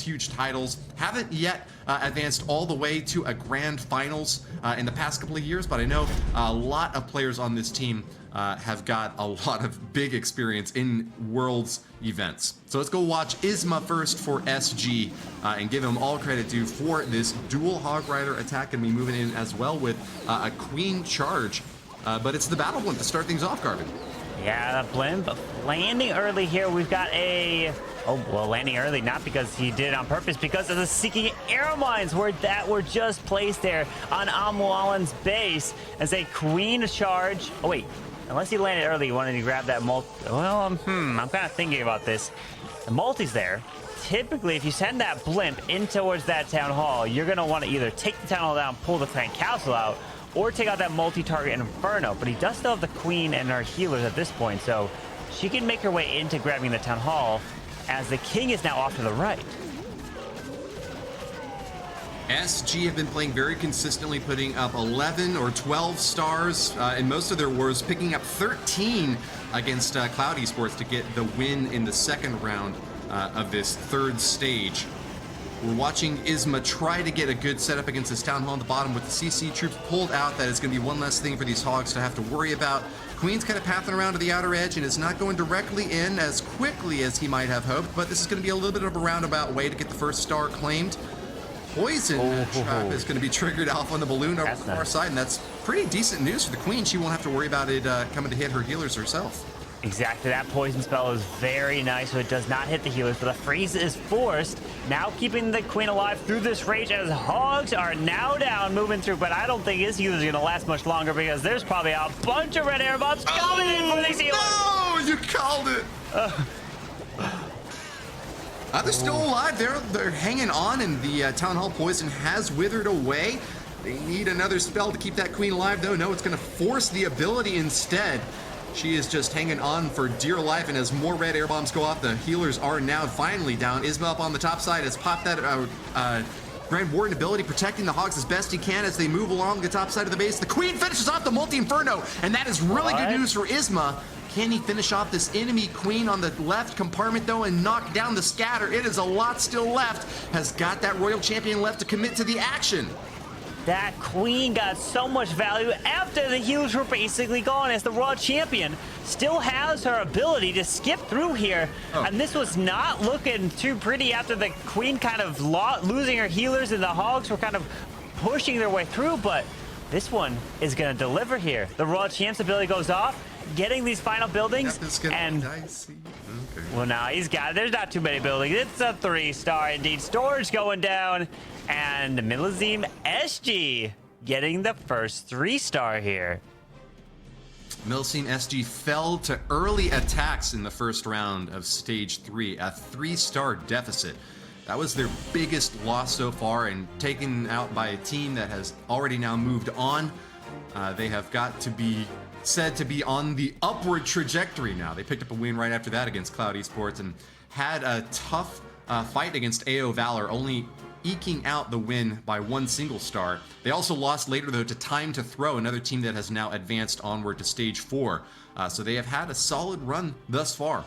huge titles. Haven't yet advanced all the way to a grand finals in the past couple of years, but I know a lot of players on this team have got a lot of big experience in Worlds events. So let's go watch Isma first for SG and give him all credit due for this dual Hog Rider attack. Gonna be moving in as well with a Queen charge, but it's the Battle Blimp to start things off, Garvin. Yeah, the blimp landing early here. We've got a... Oh, well, landing early, not because he did it on purpose, because of the Seeking Arrow Mines that were just placed there on Amualan's base as a Queen charge. Oh, wait. Unless he landed early, he wanted to grab that multi. Well, I'm kind of thinking about this. The multi's there. Typically, if you send that blimp in towards that town hall, you're going to want to either take the town hall down, pull the clan castle out, or take out that multi-target Inferno. But he does still have the Queen and her healers at this point, so she can make her way into grabbing the town hall, as the king is now off to the right. SG have been playing very consistently, putting up 11 or 12 stars in most of their wars, picking up 13 against Cloud Esports to get the win in the second round of this third stage. We're watching Isma try to get a good setup against this town hall on the bottom with the CC troops pulled out. That is going to be one less thing for these hogs to have to worry about. Queen's kind of pathing around to the outer edge and is not going directly in as quickly as he might have hoped, but this is going to be a little bit of a roundabout way to get the first star claimed. Poison trap is going to be triggered off on the balloon over the far side, and that's pretty decent news for the Queen. She won't have to worry about it coming to hit her healers herself. Exactly, that poison spell is very nice, so it does not hit the healers, but the freeze is forced, now keeping the Queen alive through this rage as hogs are now down, moving through, but I don't think his healers are going to last much longer because there's probably a bunch of red air bombs coming in for these healers. No, you called it. They're still alive. They're hanging on, and the Town Hall poison has withered away. They need another spell to keep that Queen alive, though. No, it's going to force the ability instead. She is just hanging on for dear life, and as more red air bombs go off, the healers are now finally down. Isma up on the top side has popped that Grand Warden ability, protecting the hogs as best he can as they move along the top side of the base. The Queen finishes off the multi-inferno, and that is really good news for Isma. Can he finish off this enemy Queen on the left compartment, though, and knock down the scatter? It is a lot still left. Has got that Royal Champion left to commit to the action. That Queen got so much value after the healers were basically gone, as the Royal Champion still has her ability to skip through here. And this was not looking too pretty after the Queen kind of losing her healers and the hogs were kind of pushing their way through, but this one is going to deliver here. The Royal Champ's ability goes off, getting these final buildings, and well, now he's got it. There's not too many buildings. It's a 3-star indeed. Storage going down, and Millesime SG getting the first 3-star here. Millesime SG fell to early attacks in the first round of stage 3, a 3-star deficit. That was their biggest loss so far, and taken out by a team that has already now moved on. They have got to be said to be on the upward trajectory now. They picked up a win right after that against Cloud Esports and had a tough fight against AO Valor, only eking out the win by 1 single star. They also lost later, though, to Time to Throw, another team that has now advanced onward to stage 4. So they have had a solid run thus far.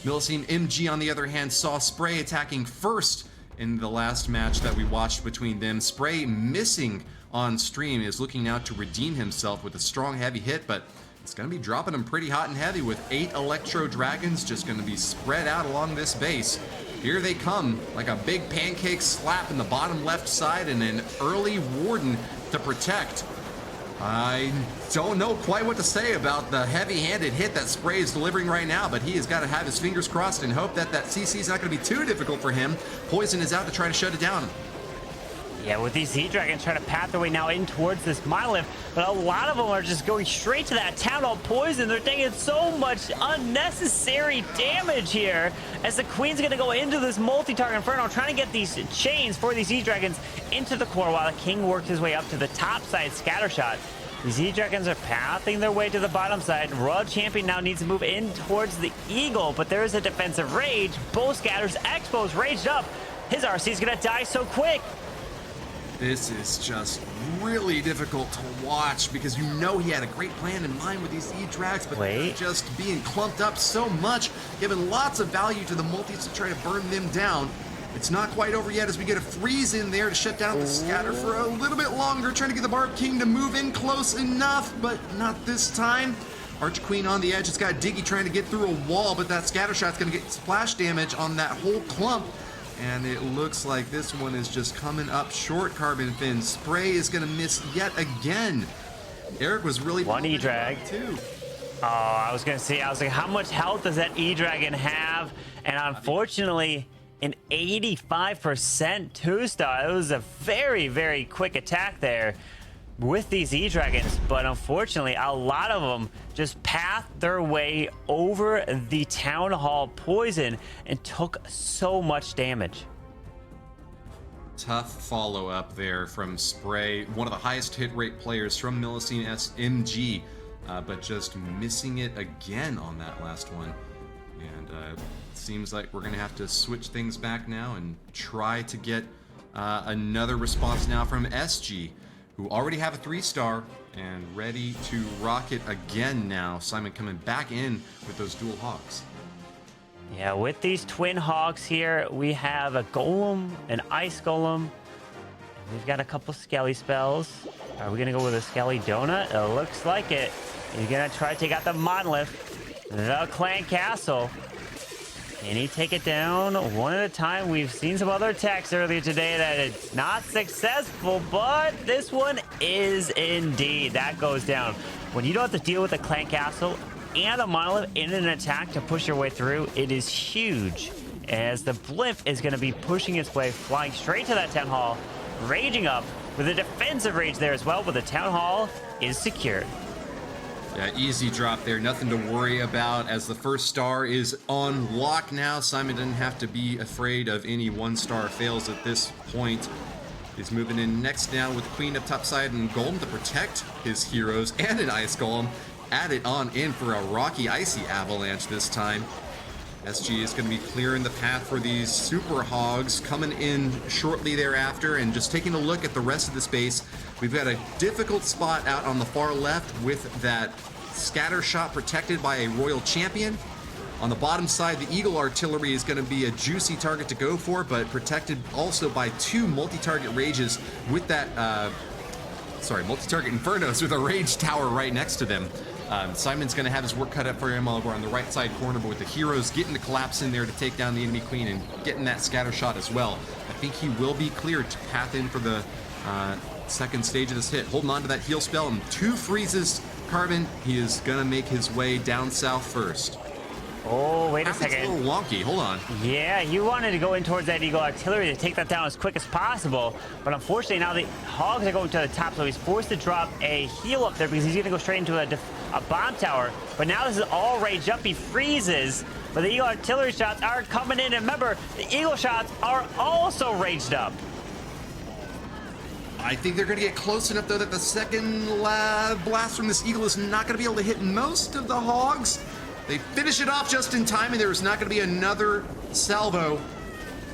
Millesime MG, on the other hand, saw Spray attacking first in the last match that we watched between them. Spray missing on stream is looking now to redeem himself with a strong heavy hit, but it's going to be dropping him pretty hot and heavy with 8 Electro Dragons just going to be spread out along this base. Here they come, like a big pancake slap in the bottom left side, and an early Warden to protect. I don't know quite what to say about the heavy-handed hit that Spray is delivering right now, but he has got to have his fingers crossed and hope that that CC is not going to be too difficult for him. Poison is out to try to shut it down. Yeah, with these Z-Dragons trying to path their way now in towards this Monolith, but a lot of them are just going straight to that Town Hall poison. They're taking so much unnecessary damage here, as the Queen's going to go into this multi-target Inferno, trying to get these chains for these Z-Dragons into the core, while the King works his way up to the top side scatter shot. The Z-Dragons are pathing their way to the bottom side. Royal Champion now needs to move in towards the Eagle, but there is a defensive rage. Both scatters, Expo's raged up. His RC is going to die so quick. This is just really difficult to watch because you know he had a great plan in mind with these E-Drags, but they're just being clumped up so much, giving lots of value to the multis to try to burn them down. It's not quite over yet as we get a freeze in there to shut down the scatter for a little bit longer, trying to get the Barb King to move in close enough, but not this time. Archer Queen on the edge. It's got Diggy trying to get through a wall, but that scatter shot's going to get splash damage on that whole clump. And it looks like this one is just coming up short, Carbon Fin. Spray is going to miss yet again. Eric was really... One E-Drag. Too. Oh, I was going to say, I was like, how much health does that E-Dragon have? And unfortunately, an 85% 2-star. It was a very, very quick attack there with these E-Dragons, but unfortunately a lot of them just pathed their way over the Town Hall poison and took so much damage. Tough follow-up there from Spray, one of the highest hit rate players from Millesime SMG, but just missing it again on that last one. And seems like we're gonna have to switch things back now and try to get another response now from SG, who already have a 3-star and ready to rock it again now. Simon coming back in with those dual hogs. Yeah, with these twin hogs here, we have a golem, an ice golem. And we've got a couple skelly spells. Are we gonna go with a skelly donut? It looks like it. You're gonna try to take out the monolith, the clan castle. Can he take it down one at a time? We've seen some other attacks earlier today that it's not successful, but this one is indeed. That goes down. When you don't have to deal with a clan castle and a monolith in an attack to push your way through, it is huge. As the blimp is going to be pushing its way, flying straight to that town hall, raging up with a defensive rage there as well, but the town hall is secured. Yeah, easy drop there, nothing to worry about as the first star is on lock now. Simon didn't have to be afraid of any 1-star fails at this point. He's moving in next now with Queen up topside and Golem to protect his heroes, and an Ice Golem added on in for a rocky icy avalanche this time. SG is going to be clearing the path for these super hogs coming in shortly thereafter, and just taking a look at the rest of the space. We've got a difficult spot out on the far left with that scatter shot protected by a royal champion. On the bottom side, the Eagle artillery is going to be a juicy target to go for, but protected also by 2 multi-target rages with that, multi-target infernos with a rage tower right next to them. Simon's going to have his work cut out for him over on the right side corner, but with the heroes getting the collapse in there to take down the enemy queen and getting that scatter shot as well, I think he will be cleared to path in for the second stage of this hit. Holding on to that heal spell and 2 freezes. Carbon, he is going to make his way down south first. Oh, wait a second. It's a little wonky. Hold on. Yeah, he wanted to go in towards that Eagle artillery to take that down as quick as possible. But unfortunately, now the hogs are going to the top, so he's forced to drop a heal up there because he's going to go straight into a bomb tower. But now this is all raged up. He freezes, but the Eagle artillery shots are coming in. And remember, the Eagle shots are also raged up. I think they're going to get close enough, though, that the second blast from this Eagle is not going to be able to hit most of the hogs. They finish it off just in time, and there is not going to be another salvo.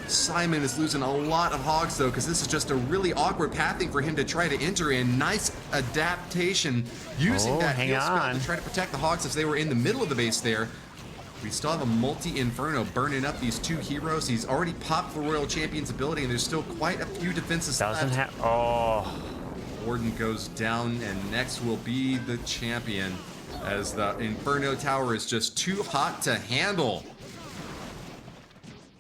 Simon is losing a lot of hogs, though, because this is just a really awkward pathing for him to try to enter in. Nice adaptation using that heal spell to try to protect the hogs as they were in the middle of the base there. We still have a multi-inferno burning up these 2 heroes. He's already popped the Royal Champion's ability, and there's still quite a few defenses left. Warden goes down, and next will be the champion, as the Inferno Tower is just too hot to handle.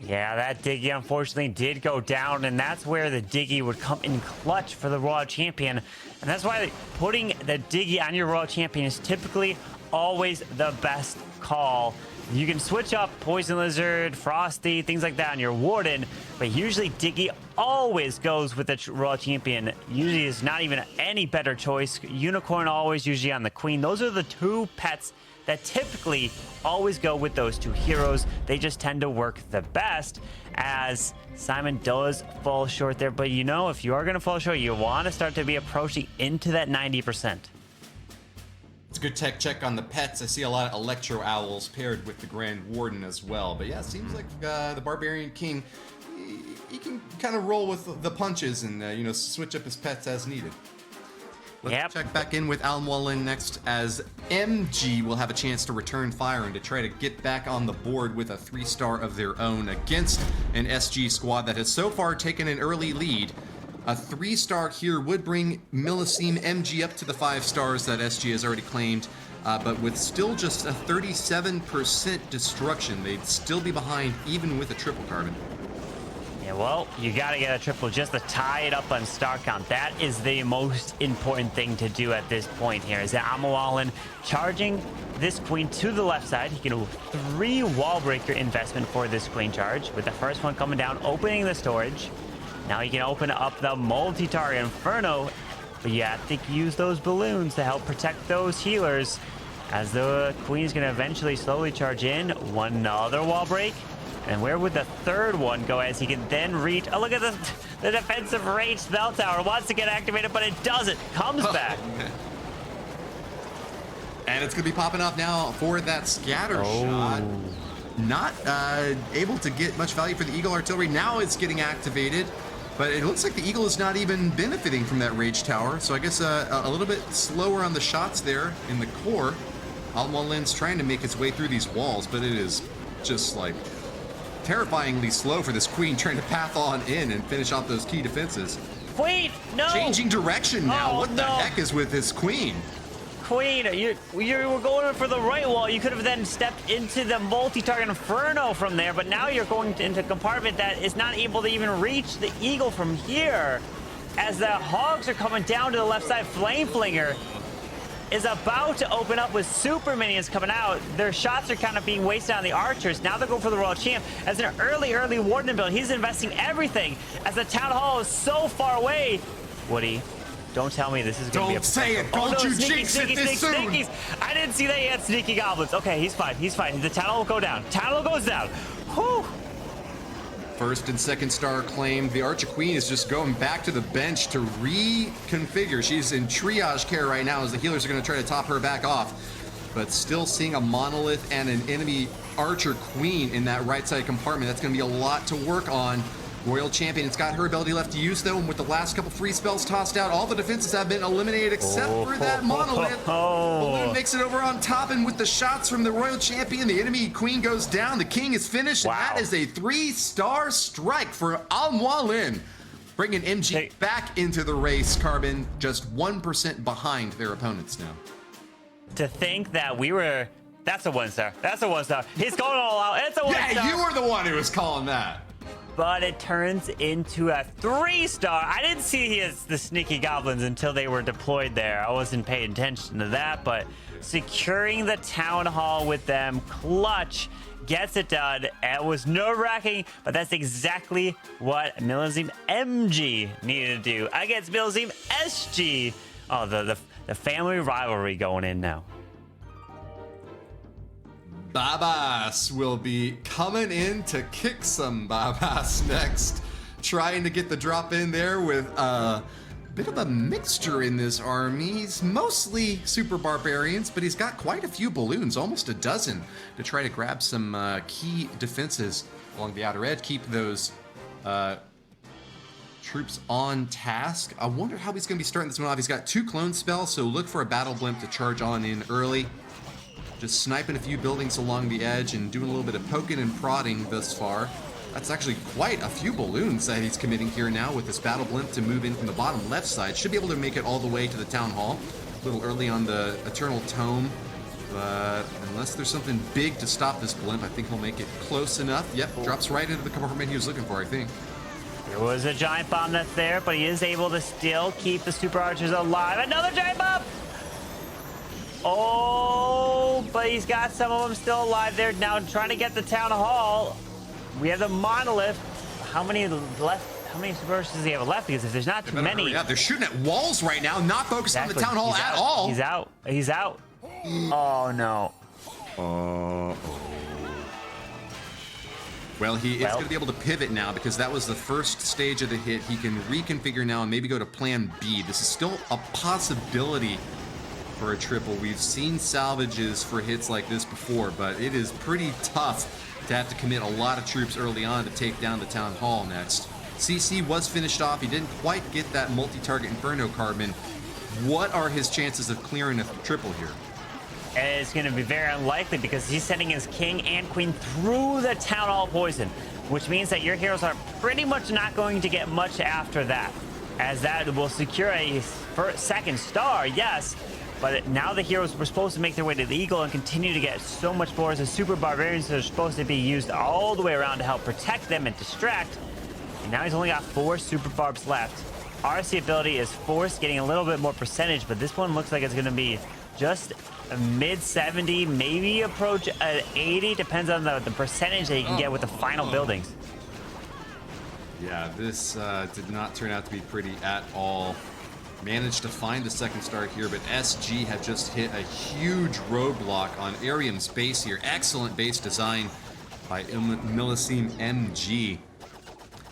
Yeah, that Diggy unfortunately did go down, and that's where the Diggy would come in clutch for the Royal Champion. And that's why putting the Diggy on your Royal Champion is typically always the best call. You can switch up Poison Lizard, Frosty, things like that on your Warden, but usually Diggy always goes with the Royal Champion. Usually is not even any better choice. Unicorn always usually on the Queen. Those are the 2 pets that typically always go with those 2 heroes. They just tend to work the best, as Simon does fall short there. But you know, if you are going to fall short, you want to start to be approaching into that 90%. It's a good tech check on the pets. I see a lot of Electro Owls paired with the Grand Warden as well. But yeah, it seems like the Barbarian King, he can kind of roll with the punches and, switch up his pets as needed. Let's check back in with Almwalin next, as MG will have a chance to return fire and to try to get back on the board with a 3-star of their own against an SG squad that has so far taken an early lead. A 3-star here would bring MILLESIME MG up to the 5 stars that SG has already claimed, but with still just a 37% destruction, they'd still be behind even with a triple carbon. Yeah, well, you got to get a triple just to tie it up on star count. That is the most important thing to do at this point here. Is that Almwalin charging this queen to the left side. He can do 3 wall breaker investment for this queen charge, with the first one coming down, opening the storage. Now he can open up the multi-target Inferno, but you have to use those balloons to help protect those healers, as the queen's going to eventually slowly charge in. One other wall break. And where would the third one go, as he can then reach? Oh, look at the defensive range bell tower. Wants to get activated, but it doesn't. Comes back. And it's going to be popping off now for that scatter shot. Not able to get much value for the Eagle Artillery. Now it's getting activated, but it looks like the Eagle is not even benefiting from that Rage Tower. So I guess a little bit slower on the shots there in the core. Almwalin's trying to make its way through these walls, but it is just like terrifyingly slow for this queen, trying to path on in and finish off those key defenses. Queen, no! Changing direction now. What the heck is with this queen? Queen, you were going for the right wall. You could have then stepped into the multi-target Inferno from there, but now you're going into a compartment that is not able to even reach the Eagle from here. As the Hogs are coming down to the left side, Flame Flinger is about to open up with super minions coming out. Their shots are kind of being wasted on the archers. Now they're going for the Royal Champ as an early Warden build. He's investing everything as the Town Hall is so far away. Woody, don't tell me this is going to be a... Don't say it! Don't you jinx it this soon! I didn't see that he had sneaky goblins. Okay, he's fine. He's fine. The Town Hall will go down. Town Hall goes down. Whew. First and second star claimed. The Archer Queen is just going back to the bench to reconfigure. She's in triage care right now as the healers are going to try to top her back off. But still seeing a Monolith and an enemy Archer Queen in that right side compartment. That's going to be a lot to work on. Royal Champion, it's got her ability left to use, though, and with the last couple free spells tossed out, all the defenses have been eliminated except for that Monolith. Balloon makes it over on top, and with the shots from the Royal Champion, the enemy Queen goes down, the King is finished, and that is a 3-star strike for Almwalin, bringing MG back into the race. Carbon just 1% behind their opponents now. To think that we were... That's a 1-star. That's a 1-star. He's going all out. It's a 1-star. Yeah, you were the one who was calling that. But it turns into a 3-star. I didn't see the sneaky goblins until they were deployed there. I wasn't paying attention to that, but securing the Town Hall with them, clutch, gets it done. It was nerve-wracking, but that's exactly what MILLESIME MG needed to do against MILLESIME SG. Oh, the family rivalry going in now. Babas will be coming in to kick some Babas next. Trying to get the drop in there with a bit of a mixture in this army. He's mostly super barbarians, but he's got quite a few balloons, almost a dozen, to try to grab some key defenses along the outer edge. Keep those troops on task. I wonder how he's going to be starting this one off. He's got 2 clone spells, so look for a battle blimp to charge on in early. Just sniping a few buildings along the edge and doing a little bit of poking and prodding thus far. That's actually quite a few balloons that he's committing here now with this battle blimp to move in from the bottom left side. Should be able to make it all the way to the Town Hall. A little early on the Eternal Tome, but unless there's something big to stop this blimp, I think he'll make it close enough. Yep, drops right into the compartment he was looking for, I think. There was a giant bomb that's there, but he is able to still keep the super archers alive. Another giant bomb! Oh, but he's got some of them still alive there. Now trying to get the Town Hall. We have the Monolith. How many left? How many super archers does he have left? Because if there's not too many... Yeah, they're shooting at walls right now, not focused on the Town Hall at all. He's out. He's out. Oh, no. Well, he is going to be able to pivot now because that was the first stage of the hit. He can reconfigure now and maybe go to plan B. This is still a possibility for a triple. We've seen salvages for hits like this before, but it is pretty tough to have to commit a lot of troops early on to take down the Town Hall next. CC was finished off. He didn't quite get that multi-target Inferno Carbon. What are his chances of clearing a triple here? It's going to be very unlikely because he's sending his king and queen through the town hall poison, which means that your heroes are pretty much not going to get much after that, as that will secure a second star, yes, but now the heroes were supposed to make their way to the eagle and continue to get so much more as the super barbarians are supposed to be used all the way around to help protect them and distract. And now he's only got 4 super barbs left. RC ability is forced, getting a little bit more percentage, but this one looks like it's going to be just a mid 70, maybe approach 80, depends on the percentage that you can get with the final buildings. Yeah, this did not turn out to be pretty at all. Managed to find the second star here, but SG have just hit a huge roadblock on Arium's base here. Excellent base design by MILLESIME MG.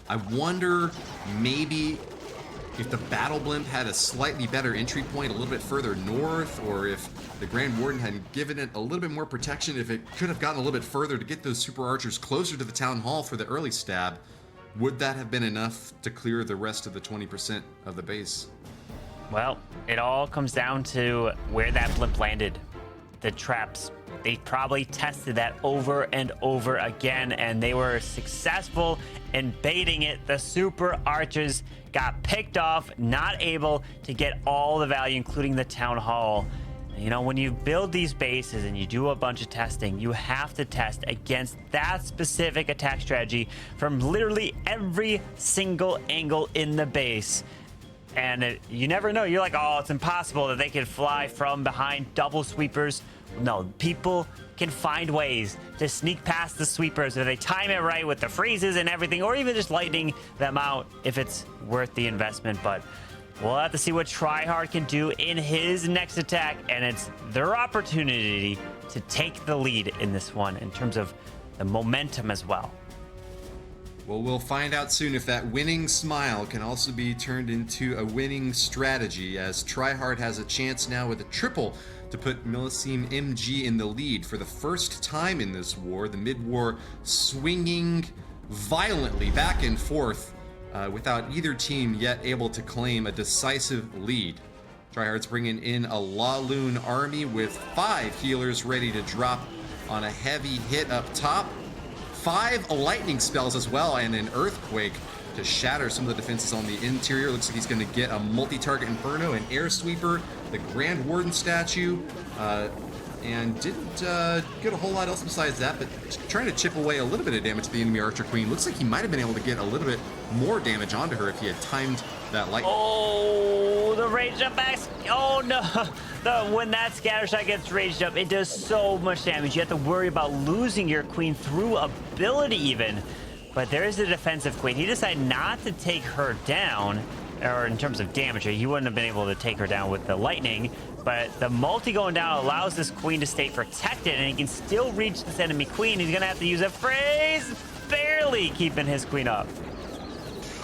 I wonder maybe if the battle blimp had a slightly better entry point a little bit further north, or if the Grand Warden had given it a little bit more protection, if it could have gotten a little bit further to get those super archers closer to the town hall for the early stab, would that have been enough to clear the rest of the 20% of the base? Well, it all comes down to where that blimp landed. The traps. They probably tested that over and over again, and they were successful in baiting it. The super archers got picked off, not able to get all the value, including the town hall. You know, when you build these bases and you do a bunch of testing, you have to test against that specific attack strategy from literally every single angle in the base. And you never know. You're like, oh, it's impossible that they can fly from behind double sweepers. No, people can find ways to sneak past the sweepers if they time it right with the freezes and everything, or even just lightning them out if it's worth the investment. But we'll have to see what Tryhard can do in his next attack, and it's their opportunity to take the lead in this one in terms of the momentum as well. Well, we'll find out soon if that winning smile can also be turned into a winning strategy, as Tryhard has a chance now with a triple to put MILLESIME MG in the lead for the first time in this war. The mid-war swinging violently back and forth without either team yet able to claim a decisive lead. Tryhard's bringing in a Laloon army with 5 healers ready to drop on a heavy hit up top. 5 lightning spells as well, and an earthquake to shatter some of the defenses on the interior. Looks like he's going to get a multi-target Inferno, an air sweeper, the Grand Warden statue, and didn't get a whole lot else besides that, but trying to chip away a little bit of damage to the enemy Archer Queen. Looks like he might have been able to get a little bit more damage onto her if he had timed that lightning. Oh, the rage up max. Oh no. When that scatter shot gets raged up, it does so much damage. You have to worry about losing your queen through ability even. But there is a defensive queen. He decided not to take her down, or in terms of damage, he wouldn't have been able to take her down with the lightning. But the multi going down allows this queen to stay protected, and he can still reach this enemy queen. He's gonna have to use a phrase, barely keeping his queen up.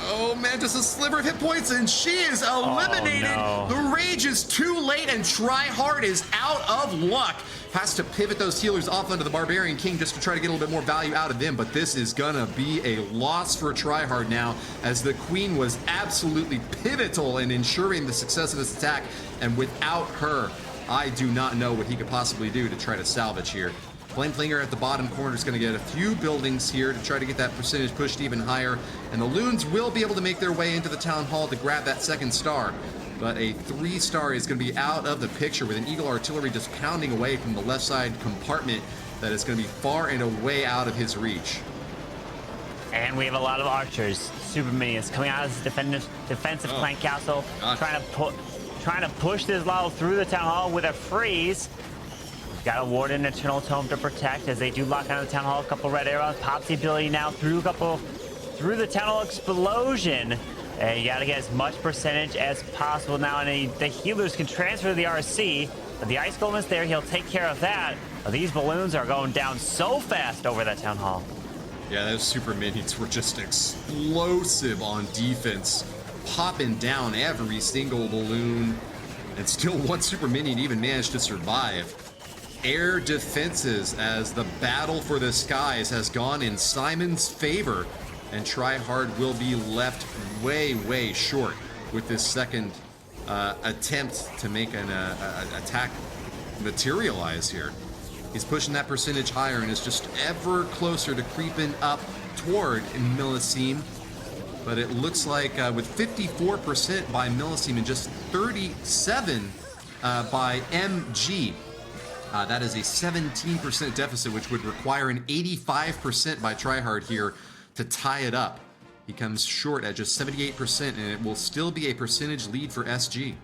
Oh man, just a sliver of hit points, and she is eliminated. Oh, no. The rage is too late, and Tryhard is out of luck. Has to pivot those healers off onto the Barbarian King just to try to get a little bit more value out of them, but this is gonna be a loss for Tryhard now, as the Queen was absolutely pivotal in ensuring the success of this attack, and without her, I do not know what he could possibly do to try to salvage here. Flameflinger at the bottom corner is going to get a few buildings here to try to get that percentage pushed even higher, and the Loons will be able to make their way into the Town Hall to grab that second star. But a 3-star is going to be out of the picture with an Eagle Artillery just pounding away from the left side compartment that is going to be far and away out of his reach. And we have a lot of archers, super minions, coming out of this defensive clank castle, trying to push this Lalo through the Town Hall with a freeze. Got a Warden Eternal Tome to protect as they do lock onto the Town Hall. A couple red arrows. Pops the ability now through the Town Hall explosion. And you got to get as much percentage as possible now. And the healers can transfer to the RC. But the Ice Golem is there. He'll take care of that. But these balloons are going down so fast over that Town Hall. Yeah, those super minis were just explosive on defense. Popping down every single balloon. And still one super minion even managed to survive. Air defenses as the battle for the skies has gone in Simon's favor, and Tryhard will be left way short with this second attempt to make an attack materialize here. He's pushing that percentage higher and is just ever closer to creeping up toward MILLESIME. But it looks like with 54% by MILLESIME and just 37 by MG, that is a 17% deficit, which would require an 85% by Tryhard here to tie it up. He comes short at just 78%, and it will still be a percentage lead for SG.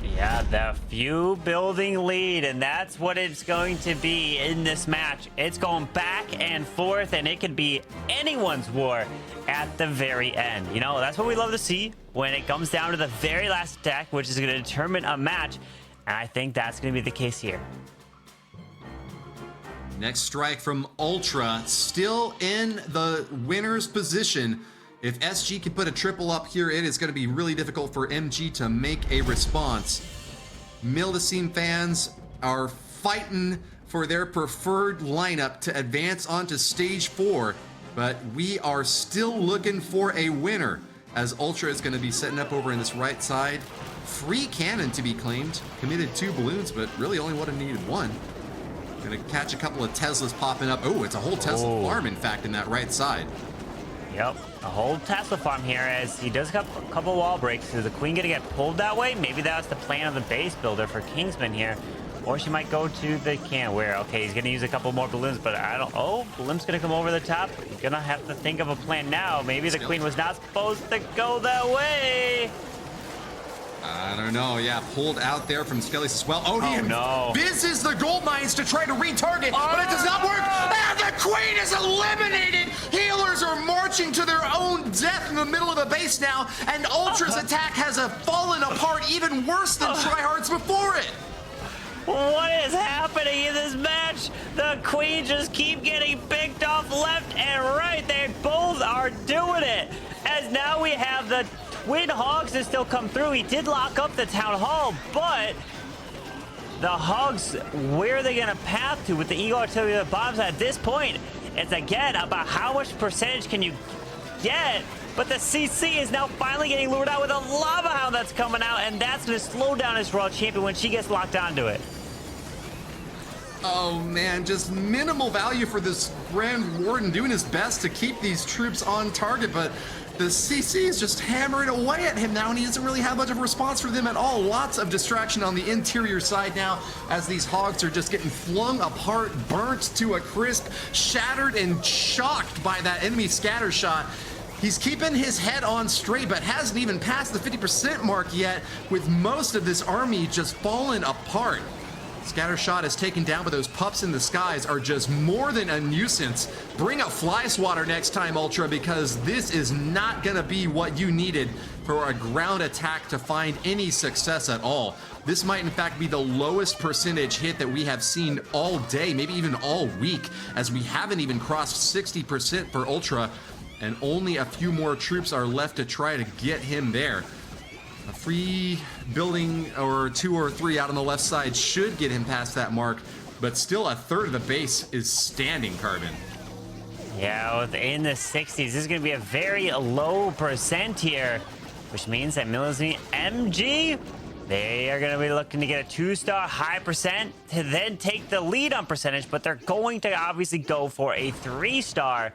Yeah, the few building lead, and that's what it's going to be in this match. It's going back and forth, and it could be anyone's war at the very end. You know, that's what we love to see when it comes down to the very last attack, which is going to determine a match, and I think that's going to be the case here. Next strike from Ultra, still in the winner's position. If SG can put a triple up here, it is going to be really difficult for MG to make a response. MILLESIME fans are fighting for their preferred lineup to advance onto stage 4, but we are still looking for a winner, as Ultra is going to be setting up over in this right side. Free cannon to be claimed, committed 2 balloons, but really only would have needed 1. Gonna catch a couple of Teslas popping up. Oh, it's a whole Tesla farm, in fact, in that right side. Yep, a whole Tesla farm here as he does a couple wall breaks. Is the queen gonna get pulled that way? Maybe that was the plan of the base builder for Kingsman here. Or she might go to the can where, okay, he's gonna use a couple more balloons, but I don't, oh, balloon's gonna come over the top. He's gonna have to think of a plan now. Maybe the queen was not supposed to go that way. I don't know. Yeah, pulled out there from Skelly's as well. Oh, he no. Busies the gold mines to try to retarget, but it does not work. And the queen is eliminated. Healers are marching to their own death in the middle of the base now, and Ultra's attack has fallen apart even worse than Tryhard's before it. What is happening in this match? The queen just keep getting picked off left and right. They both are doing it. As now we have the Twin Hogs to still come through. He did lock up the town hall, but the Hogs, where are they going to path to with the Eagle Artillery of the bombs at this point? It's again about how much percentage can you get, but the CC is now finally getting lured out with a Lava Hound that's coming out, and that's going to slow down his World Champion when she gets locked onto it. Oh man, just minimal value for this Grand Warden doing his best to keep these troops on target, but the CC is just hammering away at him now, and he doesn't really have much of a response for them at all. Lots of distraction on the interior side now as these Hogs are just getting flung apart, burnt to a crisp, shattered and shocked by that enemy scatter shot. He's keeping his head on straight, but hasn't even passed the 50% mark yet, with most of this army just falling apart. Scattershot is taken down, but those pups in the skies are just more than a nuisance. Bring a fly swatter next time, Ultra, because this is not gonna be what you needed for a ground attack to find any success at all. This might in fact be the lowest percentage hit that we have seen all day, maybe even all week, as we haven't even crossed 60% for Ultra, and only a few more troops are left to try to get him there. A free building or 2 or 3 out on the left side should get him past that mark, but still a third of the base is standing, Carbon. Yeah, within the 60s, this is going to be a very low percent here, which means that MILLESIME MG, they are going to be looking to get a 2-star high percent to then take the lead on percentage, but they're going to obviously go for a 3-star.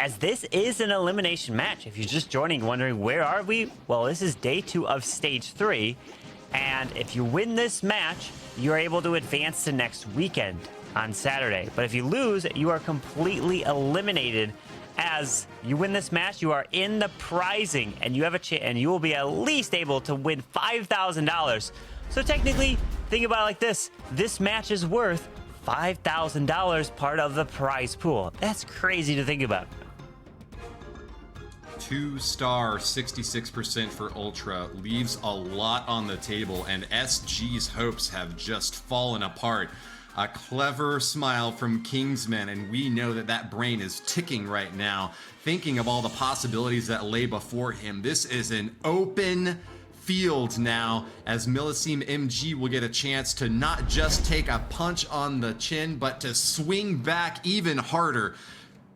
As this is an elimination match. If you're just joining, wondering where are we? Well, this is day 2 of stage 3. And if you win this match, you're able to advance to next weekend on Saturday. But if you lose, you are completely eliminated. As you win this match, you are in the prizing, and you have a chance, and you will be at least able to win $5,000. So technically, think about it like this. This match is worth $5,000, part of the prize pool. That's crazy to think about. 2-star, 66% for Ultra leaves a lot on the table, and SG's hopes have just fallen apart. A clever smile from Kingsman, and we know that that brain is ticking right now, thinking of all the possibilities that lay before him. This is an open field now, as MILLESIME MG will get a chance to not just take a punch on the chin, but to swing back even harder.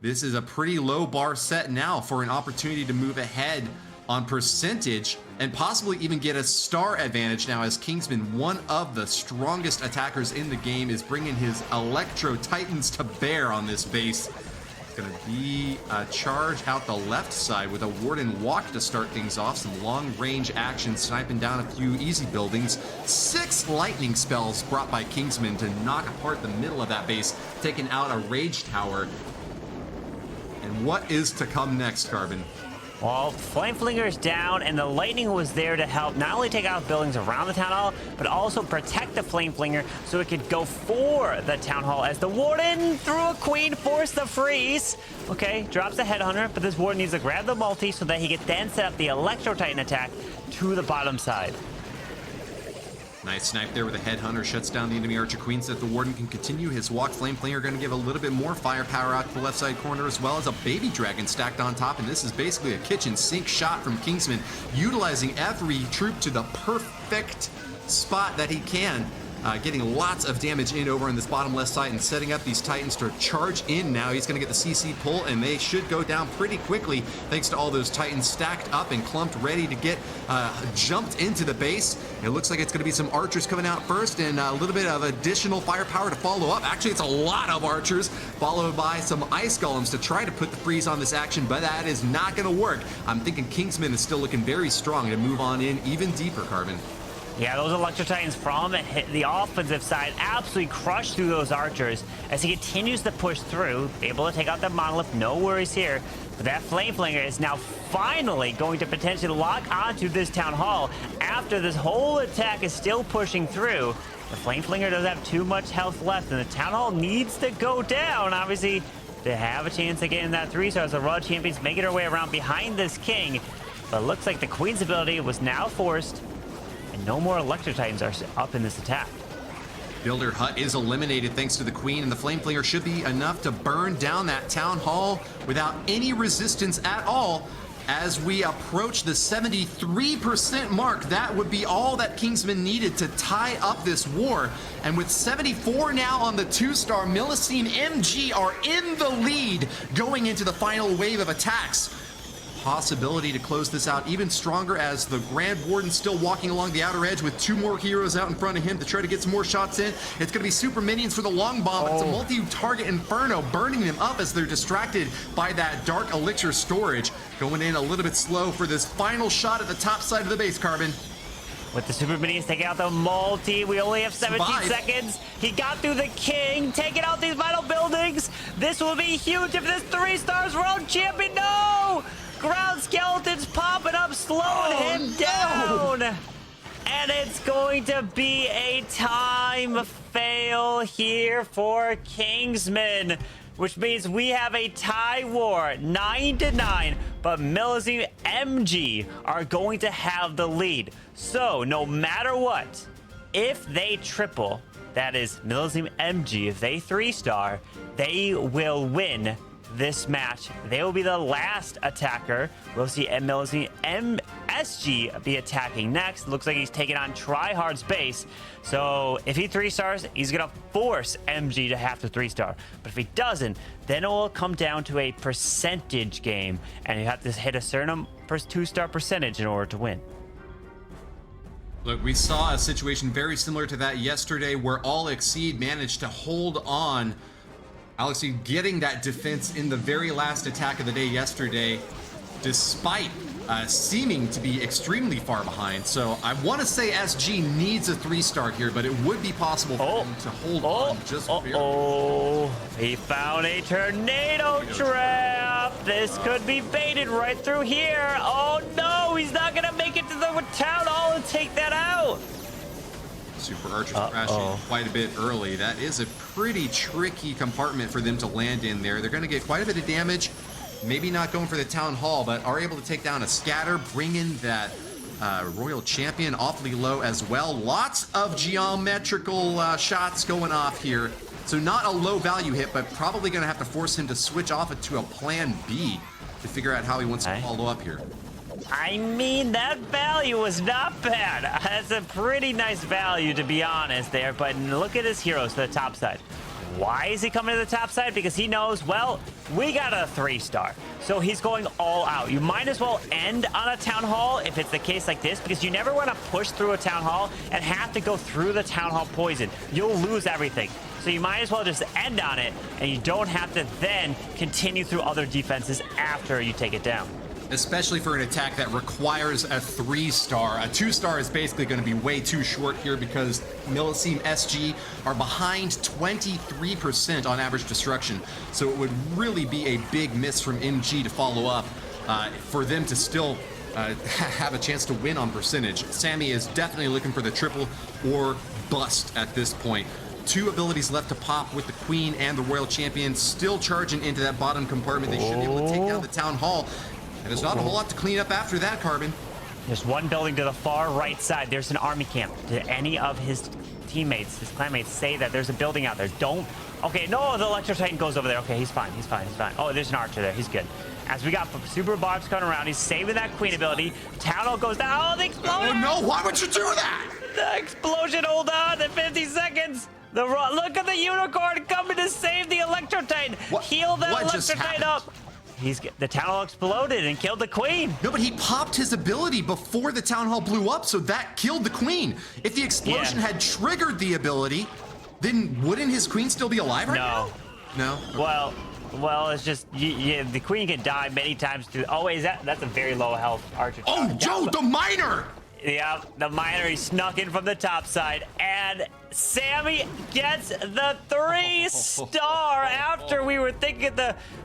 This is a pretty low bar set now for an opportunity to move ahead on percentage and possibly even get a star advantage now, as Kingsman, one of the strongest attackers in the game, is bringing his Electro Titans to bear on this base. It's going to be a charge out the left side with a Warden Walk to start things off. Some long-range action, sniping down a few easy buildings. 6 lightning spells brought by Kingsman to knock apart the middle of that base, taking out a Rage Tower. And what is to come next, Carbon? Well, Flameflinger's down, and the lightning was there to help not only take out buildings around the town hall, but also protect the Flameflinger so it could go for the town hall, as the Warden, through a queen, forced the freeze. Okay, drops the Headhunter, but this Warden needs to grab the multi so that he can then set up the Electro Titan attack to the bottom side. Nice snipe there with a Headhunter, shuts down the enemy Archer Queen so that the Warden can continue his walk. Flameflinger going to give a little bit more firepower out to the left side corner, as well as a Baby Dragon stacked on top. And this is basically a kitchen sink shot from Kingsman, utilizing every troop to the perfect spot that he can. Getting lots of damage in over on this bottom left side and setting up these Titans to charge in now. He's going to get the CC pull, and they should go down pretty quickly thanks to all those Titans stacked up and clumped, ready to get jumped into the base. It looks like it's going to be some archers coming out first and a little bit of additional firepower to follow up. Actually, it's a lot of archers, followed by some ice golems to try to put the freeze on this action, but that is not going to work. I'm thinking Kingsman is still looking very strong to move on in even deeper, Carbon. Yeah, those Electro Titans from the offensive side absolutely crushed through those archers as he continues to push through, able to take out the Monolith, no worries here. But that Flameflinger is now finally going to potentially lock onto this town hall after this whole attack is still pushing through. The Flameflinger doesn't have too much health left, and the town hall needs to go down, obviously, to have a chance of getting that 3-star. The Raw Champions making their way around behind this king. But it looks like the Queen's ability was now forced, and no more Electro Titans are up in this attack. Builder Hut is eliminated thanks to the Queen, and the Flameflinger should be enough to burn down that town hall without any resistance at all. As we approach the 73% mark, that would be all that Kingsman needed to tie up this war. And with 74 now on the 2-star, MILLESIME MG are in the lead going into the final wave of attacks. Possibility to close this out even stronger, as the Grand Warden still walking along the outer edge with 2 more heroes out in front of him to try to get some more shots in. It's going to be super minions for the long bomb, but it's a multi-target Inferno burning them up as they're distracted by that Dark Elixir storage. Going in a little bit slow for this final shot at the top side of the base, Carbon. With the super minions taking out the multi, we only have 17 seconds. He got through the king, taking out these vital buildings. This will be huge if this 3-stars road champion. No! Ground skeletons popping up, slowing him down. And it's going to be a time fail here for Kingsman, which means we have a tie war, 9-9, but MILLESIME MG are going to have the lead. So no matter what, if they triple, that is MILLESIME MG, if they 3-star, they will win this match. They will be the last attacker. We'll see MILLESIME MSG be attacking next. Looks like he's taking on Tryhard's base. So if he 3-stars, he's gonna force MG to have to 3-star. But if he doesn't, then it will come down to a percentage game, and you have to hit a certain 2-star percentage in order to win. Look, we saw a situation very similar to that yesterday, where All Exceed managed to hold on. Alexei getting that defense in the very last attack of the day yesterday, despite seeming to be extremely far behind. So I want to say SG needs a 3-star here, but it would be possible for him to hold on just barely. He found a tornado trap. This could be baited right through here. Oh no, he's not gonna make it to the town hall and take that out. Super Archers crashing quite a bit early. That is a pretty tricky compartment for them to land in there. They're going to get quite a bit of damage. Maybe not going for the Town Hall, but are able to take down a scatter, bring in that Royal Champion awfully low as well. Lots of geometrical shots going off here. So not a low value hit, but probably going to have to force him to switch off to a plan B to figure out how he wants to follow up here. I mean, that value was not bad. That's a pretty nice value, to be honest, there. But look at his heroes to the top side. Why is he coming to the top side? Because he knows, well, we got a 3-star. So he's going all out. You might as well end on a town hall if it's the case like this, because you never want to push through a town hall and have to go through the town hall poison. You'll lose everything. So you might as well just end on it, and you don't have to then continue through other defenses after you take it down. Especially for an attack that requires a 3-star. A 2-star is basically going to be way too short here because Millesime SG are behind 23% on average destruction. So it would really be a big miss from MG to follow up for them to still have a chance to win on percentage. Sammy is definitely looking for the triple or bust at this point. 2 abilities left to pop with the Queen and the Royal Champion still charging into that bottom compartment. They should be able to take down the Town Hall. And there's not a whole lot to clean up after that, Carbon. There's one building to the far right side. There's an army camp. Did any of his teammates, his clanmates, say that there's a building out there? Don't. Okay, no, the Electro Titan goes over there. Okay, he's fine. He's fine. He's fine. Oh, there's an archer there. He's good. As we got Super Barbs coming around, he's saving that Queen ability. Town Hall goes down. Oh, the explosion! Oh, no. Why would you do that? The explosion. Hold on. In 50 seconds. Look at the unicorn coming to save the Electro Titan. Heal that Electro Titan up. The town hall exploded and killed the Queen. No, but he popped his ability before the town hall blew up, so that killed the Queen. If the explosion had triggered the ability, then wouldn't his Queen still be alive right now? No. Well, it's just the Queen can die many times through. Oh, wait, that's a very low health archer. Oh, Joe, the miner! Yeah, the miner, he snuck in from the top side, and Sammy gets the 3-star after we were thinking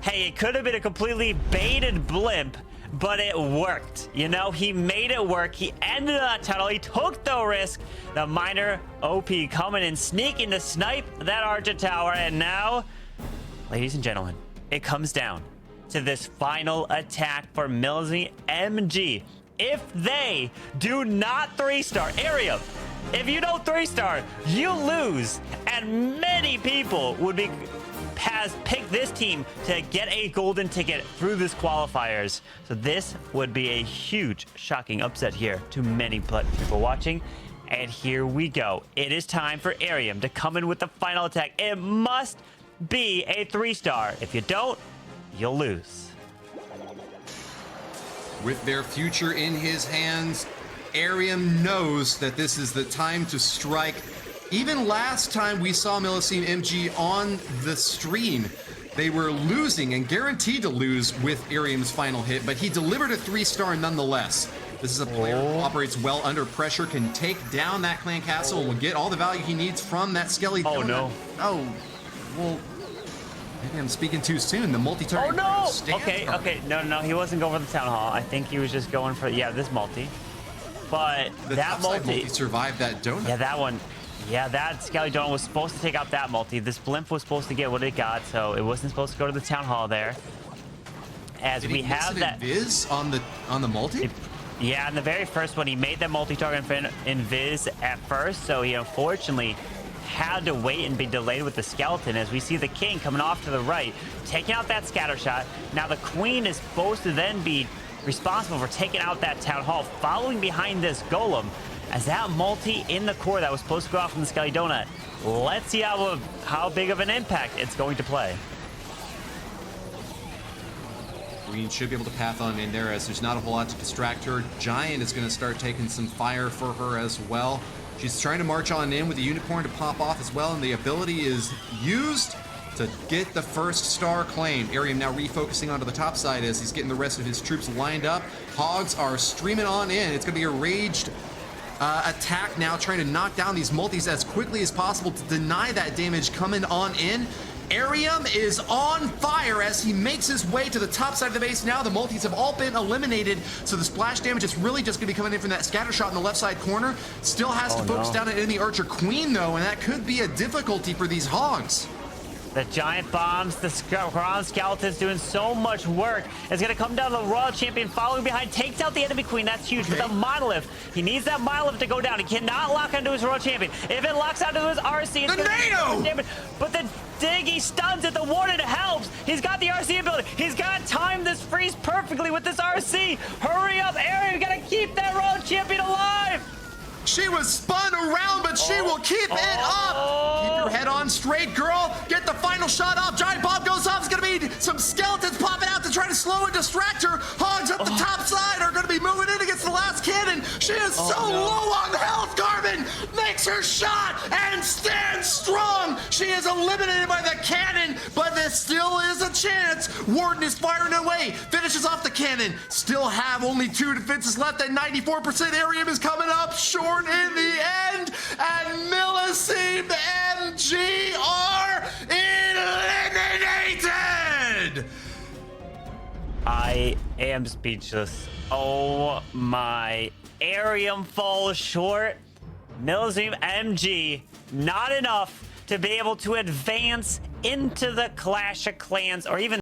hey, it could have been a completely baited blimp, but it worked. You know, he made it work. He ended that tunnel. He took the risk. The miner OP coming in, sneaking to snipe that archer tower, and now, ladies and gentlemen, it comes down to this final attack for Millesime MG. If they do not 3-star, Arium, if you don't 3-star, you lose. And many people would has picked this team to get a golden ticket through this qualifiers. So this would be a huge, shocking upset here to many people watching. And here we go. It is time for Arium to come in with the final attack. It must be a 3-star. If you don't, you'll lose. With their future in his hands, Arium knows that this is the time to strike. Even last time we saw Millesime MG on the stream, they were losing and guaranteed to lose with Arium's final hit, but he delivered a 3-star nonetheless. This is a player who operates well under pressure, can take down that clan castle, and will get all the value he needs from that Skelly donut. Oh, no. Oh, well... Maybe I'm speaking too soon. The multi-target. Oh no! Okay. No, he wasn't going for the town hall. I think he was just going for this multi. But the that multi survived that donut. Yeah, that one. Yeah, that Skelly donut was supposed to take out that multi. This blimp was supposed to get what it got, so it wasn't supposed to go to the town hall there. As we have that Viz on the multi. Yeah, in the very first one, he made that multi-target in Viz at first, so he unfortunately had to wait and be delayed with the skeleton. As we see the king coming off to the right, taking out that scatter shot. Now the queen is supposed to then be responsible for taking out that town hall, following behind this golem. As that multi in the core that was supposed to go off from the Skelly Donut. Let's see how big of an impact it's going to play. Queen should be able to path on in there as there's not a whole lot to distract her. Giant is going to start taking some fire for her as well. She's trying to march on in with the unicorn to pop off as well, and the ability is used to get the 1-star claim. Arium now refocusing onto the top side as he's getting the rest of his troops lined up. Hogs are streaming on in. It's going to be a raged attack now, trying to knock down these multis as quickly as possible to deny that damage coming on in. Arium is on fire as he makes his way to the top side of the base. Now the multis have all been eliminated, so the splash damage is really just going to be coming in from that scatter shot in the left side corner. Still has to focus down an enemy archer queen though, and that could be a difficulty for these hogs. The giant bombs, the ground skeletons doing so much work. It's going to come down to the Royal Champion following behind, takes out the enemy queen. That's huge. But the monolith, he needs that monolith to go down. He cannot lock onto his Royal Champion. If it locks onto his RC, it's going to damage. But the dig, he stuns it. The warden helps. He's got the RC ability. He's got to time this freeze perfectly with this RC. Hurry up, Arium. You got to keep that Royal Champion alive. She was spun around, but she will keep it up. Keep your head on straight, girl. Get the final shot off. Giant bomb goes off. It's going to be some skeletons popping out to try to slow and distract her. Hogs up the top side are going to be moving in against the last cannon. She is low on health. Garmin makes her shot and stands strong. She is eliminated by the cannon, but there still is a chance. Warden is firing away. Finishes off the cannon. Still have only 2 defenses left, and 94% Arium is coming up short in the end. And MILLESIME MG are eliminated. I am speechless. Oh my. Arium falls short. MILLESIME MG, not enough to be able to advance into the Clash of Clans or even